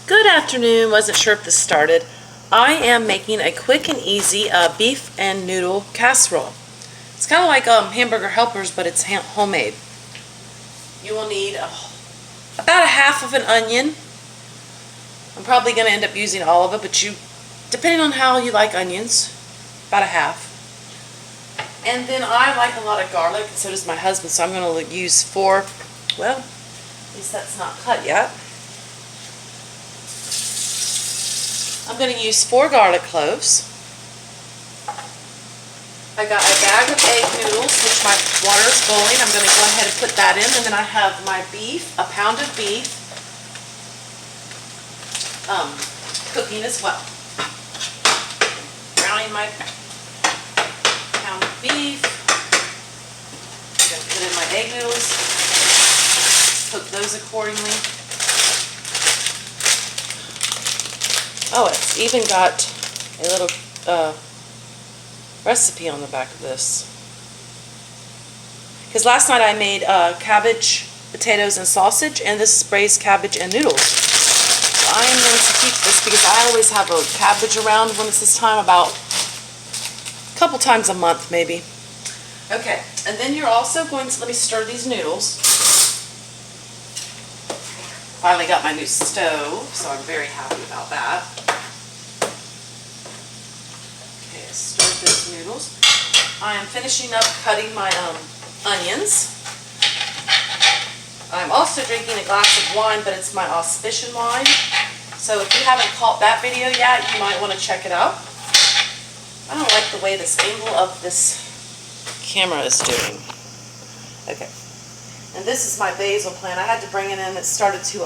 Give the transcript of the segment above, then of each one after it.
Good afternoon. Wasn't sure if this started. I am making a quick and easy beef and noodle casserole. It's kind of like hamburger helpers, but it's homemade. You will need about a half of an onion. I'm probably going to end up using all of it, but depending on how you like onions, about a half. And then I like a lot of garlic, and so does my husband, so I'm going to use 4, well, at least that's not cut yet. I'm going to use 4 garlic cloves. I got a bag of egg noodles, which my water is boiling. I'm going to go ahead and put that in. And then I have my beef, a pound of beef, cooking as well. Browning my pound of beef. I'm going to put in my egg noodles. Cook those accordingly. Oh, it's even got a little recipe on the back of this. Because last night I made cabbage, potatoes, and sausage, and this is braised cabbage and noodles. So I am going to keep this because I always have a cabbage around when it's this time, about a couple times a month maybe. Okay, and then you're also going to, let me stir these noodles. Finally got my new stove, so I'm very happy about that. Okay, I stirred those noodles. I am finishing up cutting my onions. I'm also drinking a glass of wine, but it's my auspician wine. So if you haven't caught that video yet, you might want to check it out. I don't like the way this angle of this camera is doing. Okay. And this is my basil plant. I had to bring it in. It started to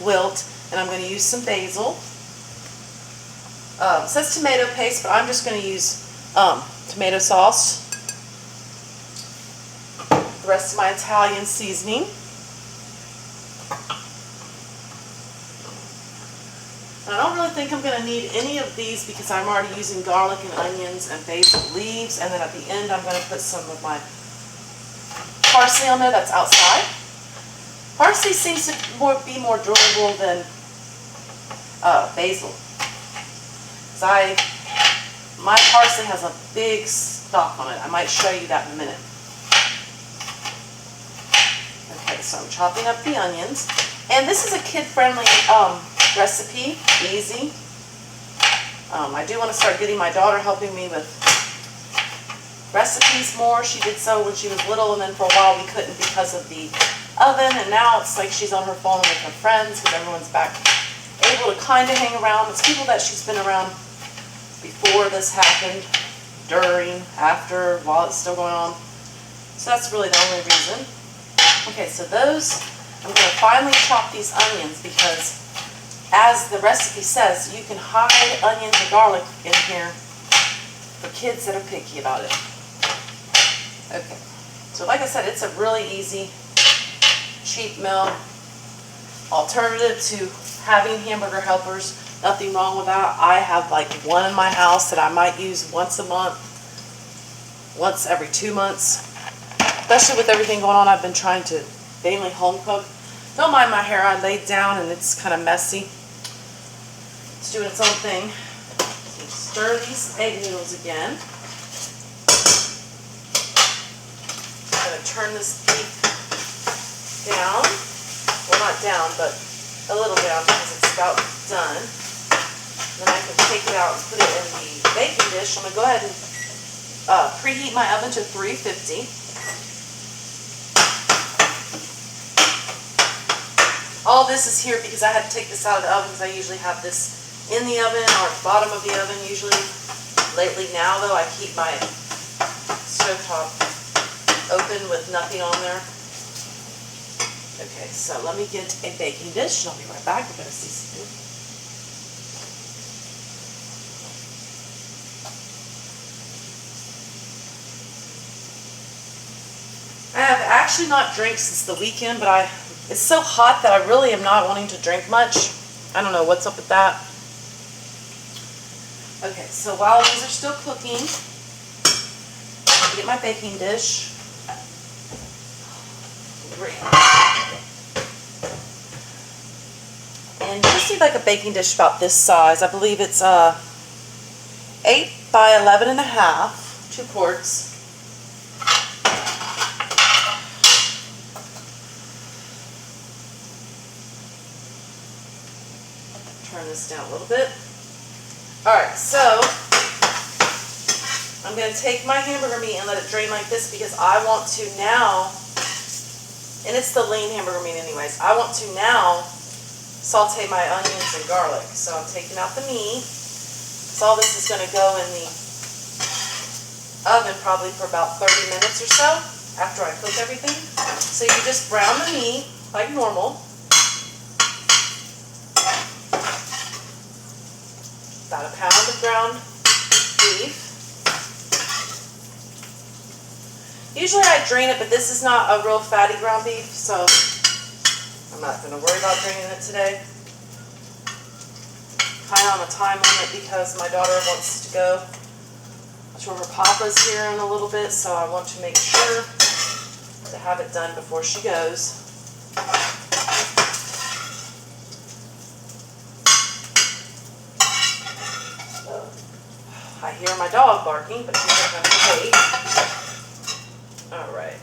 wilt, and I'm going to use some basil. It says tomato paste, but I'm just going to use tomato sauce. The rest of my Italian seasoning. And I don't really think I'm going to need any of these because I'm already using garlic and onions and basil leaves. And then at the end, I'm going to put some of my parsley on there that's outside. Parsley seems to be more durable than basil. My parsley has a big stalk on it. I might show you that in a minute. Okay, so I'm chopping up the onions. And this is a kid-friendly recipe, easy. I do want to start getting my daughter helping me with recipes more. She did so when she was little, and then for a while we couldn't because of the oven, and now it's like she's on her phone with her friends because everyone's back able to kind of hang around. It's people that she's been around before this happened, during, after, while it's still going on. So that's really the only reason. Okay, so I'm going to finally chop these onions because as the recipe says, you can hide onions and garlic in here for kids that are picky about it. Okay, so like I said, it's a really easy, cheap meal alternative to having hamburger helpers. Nothing wrong with that. I have like one in my house that I might use once a month, once every 2 months. Especially with everything going on, I've been trying to mainly home cook. Don't mind my hair, I laid down and it's kind of messy. It's doing its own thing. So stir these egg noodles again. I'm going to turn this beef down. Well, not down, but a little down because it's about done. Then I can take it out and put it in the baking dish. I'm going to go ahead and preheat my oven to 350. All this is here because I had to take this out of the oven because I usually have this in the oven or at the bottom of the oven usually. Lately now though, I keep my stovetop open with nothing on there. Okay, so let me get a baking dish and I'll be right back. We're going to see something. I have actually not drank since the weekend, but it's so hot that I really am not wanting to drink much. I don't know what's up with that. Okay, so while these are still cooking, I'll get my baking dish. Great. And just just need like a baking dish about this size. I believe it's 8 by 11 and a half, 2 quarts. Turn this down a little bit. Alright, so I'm going to take my hamburger meat and let it drain like this because I want to now, and it's the lean hamburger meat anyways, I want to now saute my onions and garlic. So I'm taking out the meat. So all this is going to go in the oven probably for about 30 minutes or so after I cook everything. So you just brown the meat like normal. About a pound of ground beef. Usually I drain it, but this is not a real fatty ground beef, so I'm not going to worry about draining it today. Kind of on a time limit because my daughter wants to go to her papa's here in a little bit, so I want to make sure to have it done before she goes. I hear my dog barking, but she's going to have to wait. Alright.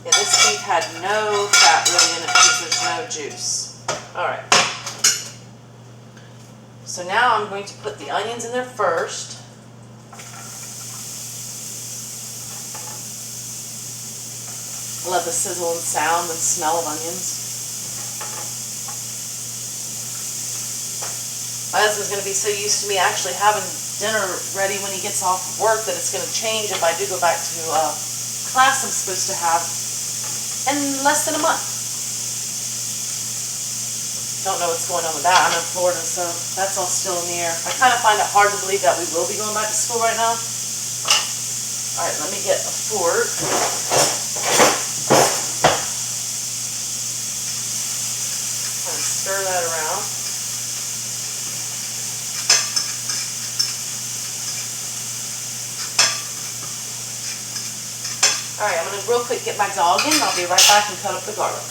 Yeah, this beef had no fat really in it because there's no juice. Alright. So now I'm going to put the onions in there first. I love the sizzle and sound and smell of onions. My husband's going to be so used to me actually having dinner ready when he gets off work that it's going to change if I do go back to class I'm supposed to have in less than a month. Don't know what's going on with that. I'm in Florida, so that's all still in the air. I kind of find it hard to believe that we will be going back to school right now. Alright, let me get a fork. Kind of stir that around. Alright, I'm going to real quick get my dog in and I'll be right back and cut up the garlic.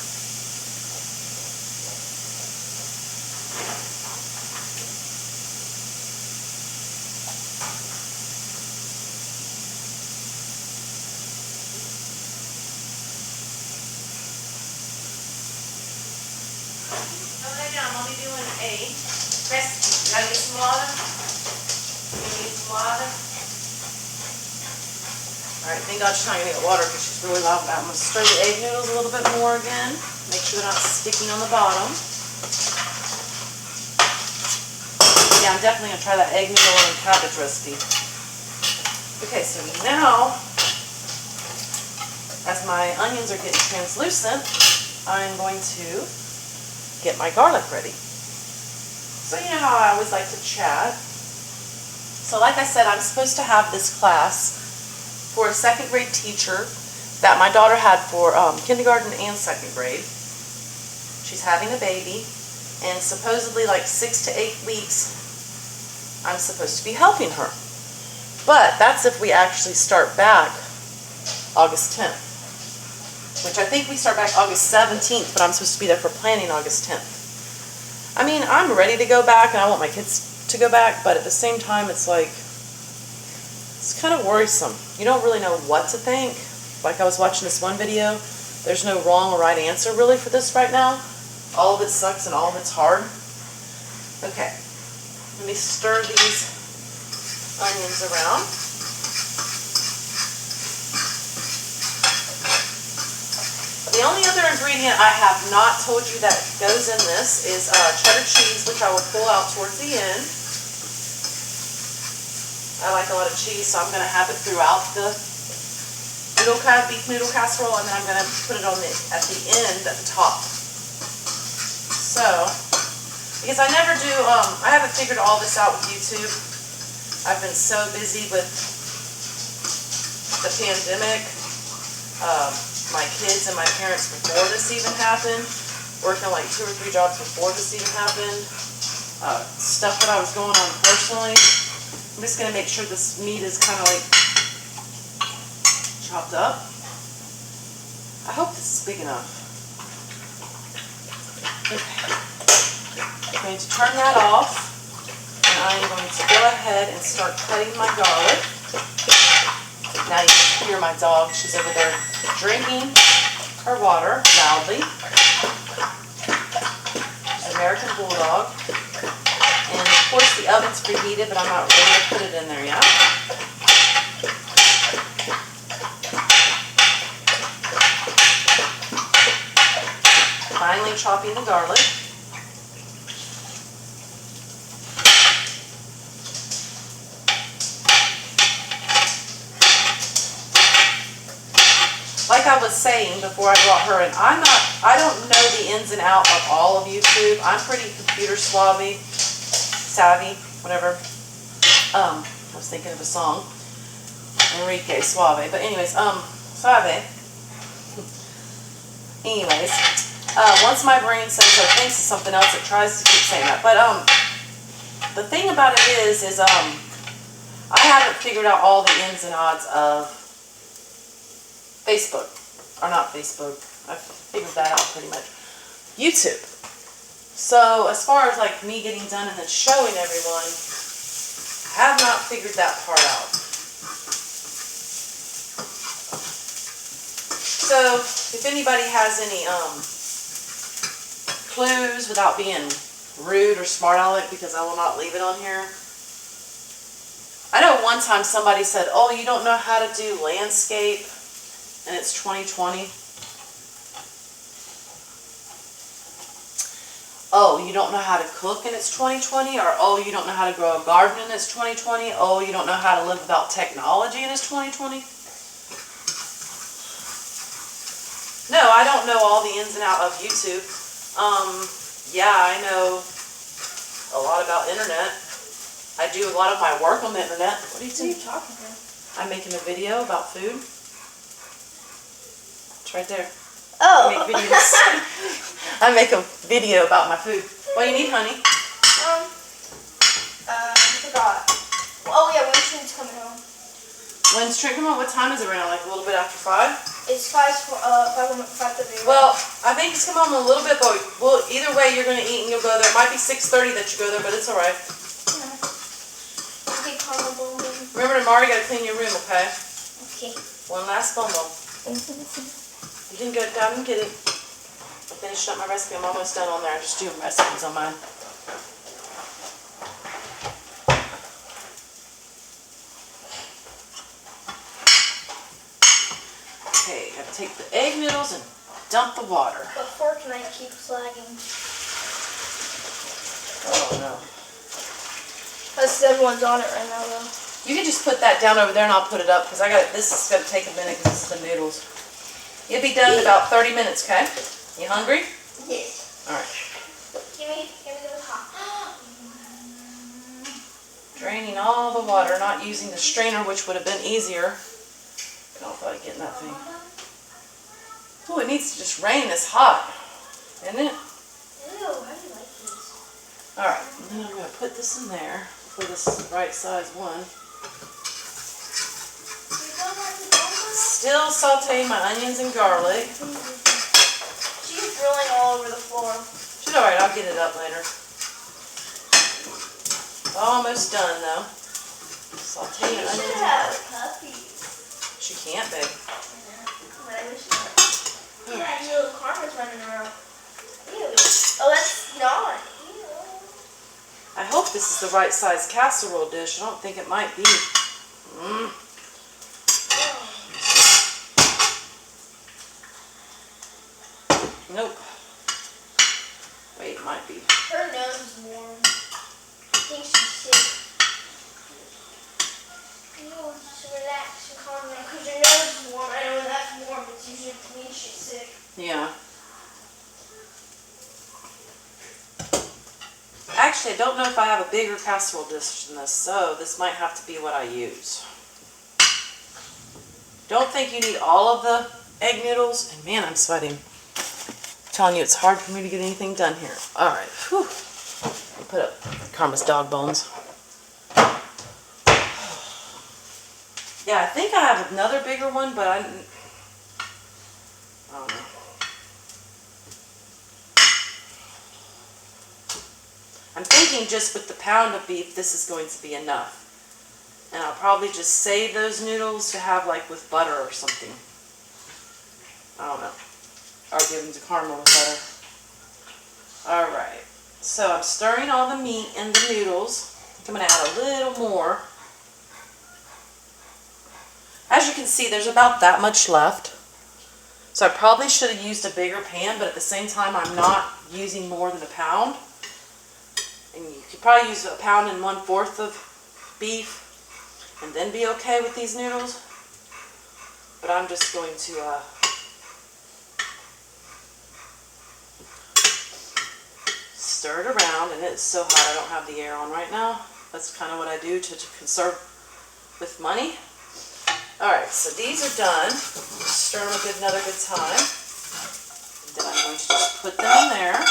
I'm only doing a recipe. You gotta get some water. You gonna get some water. Alright, thank God she's not gonna get water because she's really loud about it. I'm gonna stir the egg noodles a little bit more again. Make sure they're not sticking on the bottom. Yeah, I'm definitely gonna try that egg noodle and cabbage recipe. Okay, so now, as my onions are getting translucent, I'm going to get my garlic ready. So you know how I always like to chat. So like I said, I'm supposed to have this class for a second grade teacher that my daughter had for kindergarten and second grade. She's having a baby, and supposedly like 6 to 8 weeks I'm supposed to be helping her. But that's if we actually start back August 10th. Which I think we start back August 17th, but I'm supposed to be there for planning August 10th. I mean, I'm ready to go back, and I want my kids to go back, but at the same time, it's like, it's kind of worrisome. You don't really know what to think. Like I was watching this one video, there's no wrong or right answer really for this right now. All of it sucks and all of it's hard. Okay, let me stir these onions around. The only other ingredient I have not told you that goes in this is cheddar cheese, which I will pull out towards the end. I like a lot of cheese, so I'm going to have it throughout the beef noodle casserole, and then I'm going to put it on at the end, at the top. So, because I never do, I haven't figured all this out with YouTube. I've been so busy with the pandemic. My kids and my parents before this even happened, working like 2 or 3 jobs before this even happened, stuff that I was going on personally. I'm just going to make sure this meat is kind of like chopped up. I hope this is big enough. Okay. I'm going to turn that off, and I'm going to go ahead and start cutting my garlic. Now you can hear my dog. She's over there drinking her water loudly. She's an American Bulldog. And of course the oven's preheated, but I'm not ready to put it in there yet. Finely chopping the garlic. Like I was saying before I brought her in, I don't know the ins and outs of all of YouTube. I'm pretty computer savvy, whatever. I was thinking of a song, Enrique Suave, but anyways, Suave. Anyways, once my brain says it thinks of something else, it tries to keep saying that. But the thing about it is I haven't figured out all the ins and outs of Facebook, or not Facebook, I've figured that out pretty much, YouTube. So as far as like me getting done and then showing everyone, I have not figured that part out. So if anybody has any clues without being rude or smart aleck, because I will not leave it on here. I know one time somebody said, oh, you don't know how to do landscape, and it's 2020. Oh, you don't know how to cook and it's 2020? Or, oh, you don't know how to grow a garden and it's 2020? Oh, you don't know how to live without technology and it's 2020? No, I don't know all the ins and outs of YouTube. Yeah, I know a lot about internet. I do a lot of my work on the internet. What are you doing? What are you talking about? I'm making a video about food. It's right there. Oh. I make videos. I make a video about my food. What do you need, honey? I forgot. Oh yeah, when Trent's coming home. When's Trent coming home? What time is it right now? Like a little bit after 5? It's 5:30. Well, I think he's coming home a little bit, but either way you're going to eat and you'll go there. It might be 6:30 that you go there, but it's alright. Okay, Remember tomorrow you got to clean your room, okay? okay. One last bumble. You can go down and get it. I finished up my recipe. I'm almost done on there. I'm just doing recipes on mine. Okay, I have to take the egg noodles and dump the water. But Fortnite keeps lagging. Oh no. Because everyone's on it right now though. You can just put that down over there and I'll put it up because this is going to take a minute because this is the noodles. You'll be done in about 30 minutes, okay? You hungry? Yes. Alright. Give me the top. Draining all the water, not using the strainer, which would have been easier. I don't feel like getting that thing. Oh, it needs to just rain. It's hot, isn't it? Ew, how do you like these? Alright, and then I'm going to put this in there for this right size one. Still sauteing my onions and garlic. She's drilling all over the floor. She's alright, I'll get it up later. Almost done though. Sauteing onions and garlic. She can't, babe. But I wish she could. Yeah, little karma's running around. Ew. Oh, that's not. Ew. I hope this is the right size casserole dish. I don't think it might be. Nope. Wait, it might be. Her nose is warm. I think she's sick. No, just relax and calm down. Because your nose is warm. I know when that's warm, it usually means she's sick. Yeah. Actually, I don't know if I have a bigger casserole dish than this, so this might have to be what I use. Don't think you need all of the egg noodles. And man, I'm sweating. I'm telling you, it's hard for me to get anything done here. Alright, whew. I'll put up Karma's dog bones. Yeah, I think I have another bigger one, but I don't know. I'm thinking just with the pound of beef, this is going to be enough. And I'll probably just save those noodles to have like with butter or something. I don't know. Or give them to caramel with butter. Alright. So I'm stirring all the meat and the noodles. I'm going to add a little more. As you can see, there's about that much left. So I probably should have used a bigger pan, but at the same time, I'm not using more than a pound. And you could probably use 1 1/4 of beef and then be okay with these noodles. But I'm just going to stir it around, and it's so hot I don't have the air on right now. That's kind of what I do to conserve with money. Alright, so these are done. Stir them another good time. And then I'm going to just put them in there.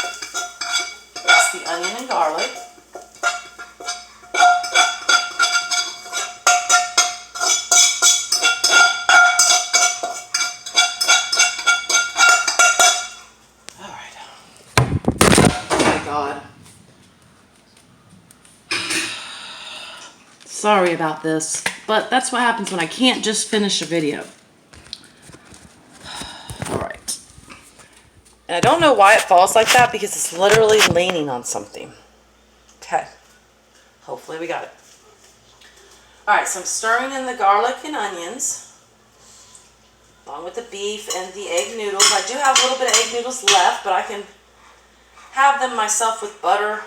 That's the onion and garlic. Alright. Oh my God. Sorry about this, but that's what happens when I can't just finish a video. Alright. And I don't know why it falls like that, because it's literally leaning on something. Okay. Hopefully we got it. Alright, so I'm stirring in the garlic and onions, along with the beef and the egg noodles. I do have a little bit of egg noodles left, but I can have them myself with butter,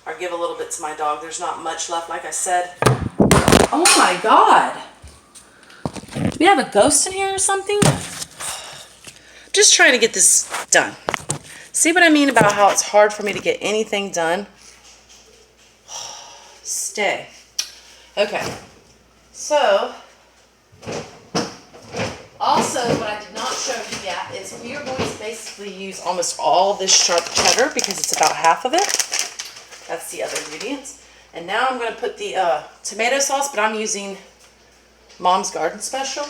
or give a little bit to my dog. There's not much left, like I said. Oh my God. Do we have a ghost in here or something? Just trying to get this done. See what I mean about how it's hard for me to get anything done? Stay. Okay. So, also what I did not show you yet is we are going to basically use almost all this sharp cheddar, because it's about half of it. That's the other ingredients. And now I'm going to put the tomato sauce, but I'm using Mom's Garden Special. I'm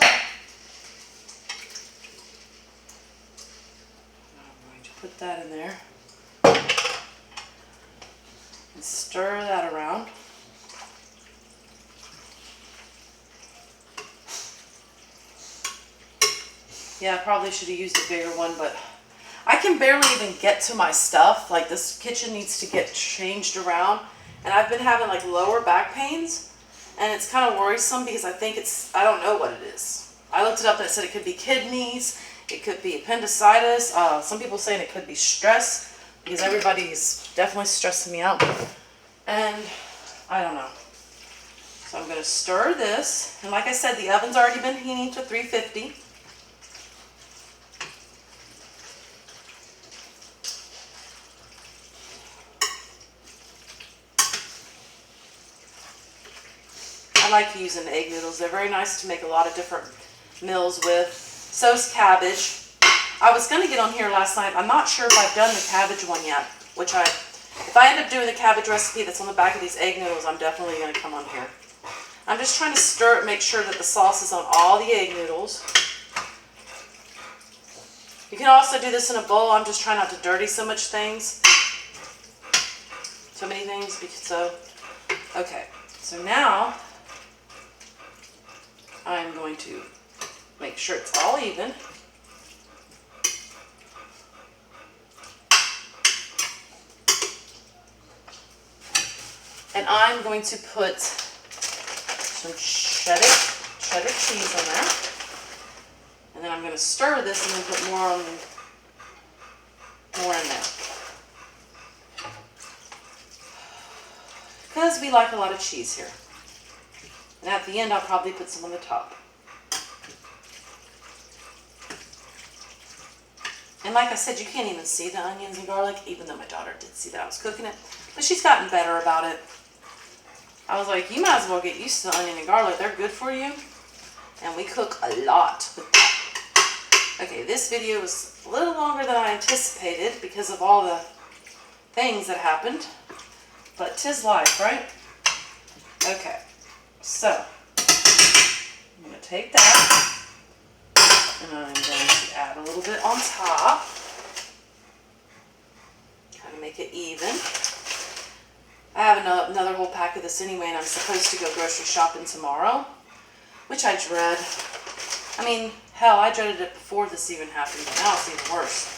going to put that in there. And stir that around. Yeah, I probably should have used a bigger one, but I can barely even get to my stuff. Like, this kitchen needs to get changed around. And I've been having like lower back pains, and it's kind of worrisome because I think I don't know what it is. I looked it up and it said it could be kidneys, it could be appendicitis. Some people saying it could be stress, because everybody's definitely stressing me out. And I don't know. So I'm going to stir this. And like I said, the oven's already been heating to 350. I like using egg noodles. They're very nice to make a lot of different meals with. So's cabbage. I was going to get on here last night. I'm not sure if I've done the cabbage one yet, which if I end up doing the cabbage recipe that's on the back of these egg noodles, I'm definitely going to come on here. I'm just trying to stir it, make sure that the sauce is on all the egg noodles. You can also do this in a bowl. I'm just trying not to dirty so many things. Okay. So now I'm going to make sure it's all even. And I'm going to put some cheddar cheese on there. And then I'm going to stir this and then put more in there. Because we like a lot of cheese here. And at the end, I'll probably put some on the top. And like I said, you can't even see the onions and garlic, even though my daughter did see that I was cooking it. But she's gotten better about it. I was like, you might as well get used to the onion and garlic. They're good for you. And we cook a lot with that. Okay, this video was a little longer than I anticipated because of all the things that happened. But 'tis life, right? Okay. So, I'm going to take that, and I'm going to add a little bit on top, kind of make it even. I have another whole pack of this anyway, and I'm supposed to go grocery shopping tomorrow, which I dread. I mean, hell, I dreaded it before this even happened, but now it's even worse.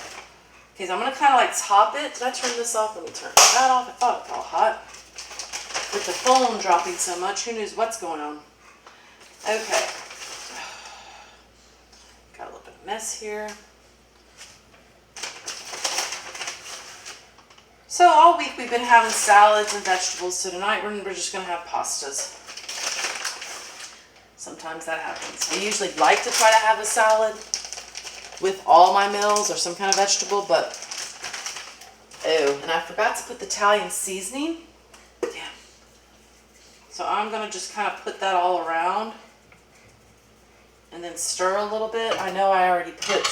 Okay, so I'm going to kind of like top it. Did I turn this off? Let me turn that off. I thought it got hot. With the phone dropping so much, who knows what's going on? Okay. Got a little bit of mess here. So all week we've been having salads and vegetables, so tonight we're just going to have pastas. Sometimes that happens. I usually like to try to have a salad with all my meals or some kind of vegetable, but oh, and I forgot to put the Italian seasoning. Damn. So I'm going to just kind of put that all around and then stir a little bit. I know I already put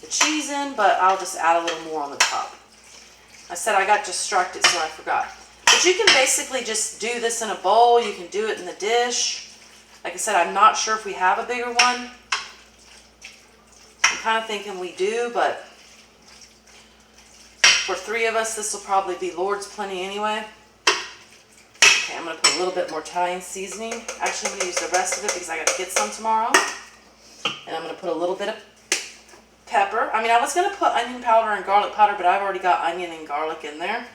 the cheese in, but I'll just add a little more on the top. I said I got distracted, so I forgot. But you can basically just do this in a bowl. You can do it in the dish. Like I said, I'm not sure if we have a bigger one. I'm kind of thinking we do, but for 3 of us, this will probably be Lord's plenty anyway. Okay, I'm going to put a little bit more Italian seasoning. Actually, I'm going to use the rest of it because I got to get some tomorrow. And I'm going to put a little bit of pepper. I mean, I was going to put onion powder and garlic powder, but I've already got onion and garlic in there.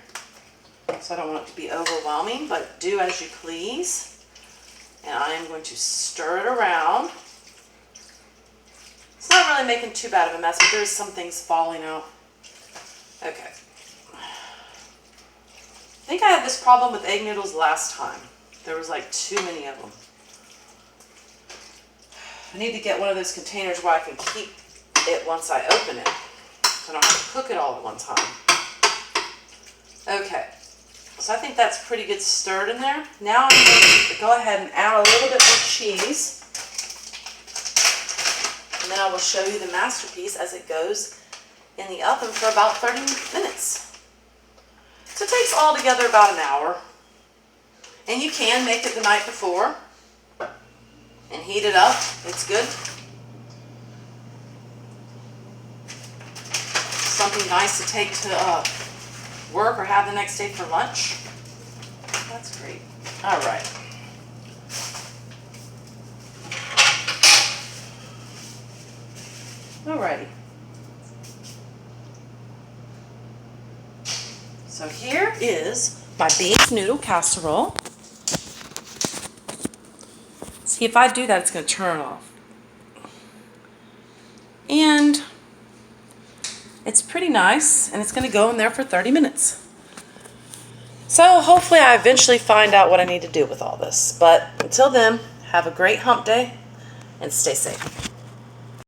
So I don't want it to be overwhelming, but do as you please. And I am going to stir it around. It's not really making too bad of a mess, but there's some things falling out. Okay. I think I had this problem with egg noodles last time. There was like too many of them. I need to get one of those containers where I can keep it once I open it, so I don't have to cook it all at one time. Okay, so I think that's pretty good stirred in there. Now I'm going to go ahead and add a little bit more cheese, and then I will show you the masterpiece as it goes in the oven for about 30 minutes. So it takes all together about an hour, and you can make it the night before and heat it up. It's good. Something nice to take to work or have the next day for lunch. That's great. All right. Alrighty. So here is my beef noodle casserole. See, if I do that, it's going to turn off. And it's pretty nice, and it's going to go in there for 30 minutes. So hopefully I eventually find out what I need to do with all this. But until then, have a great hump day and stay safe.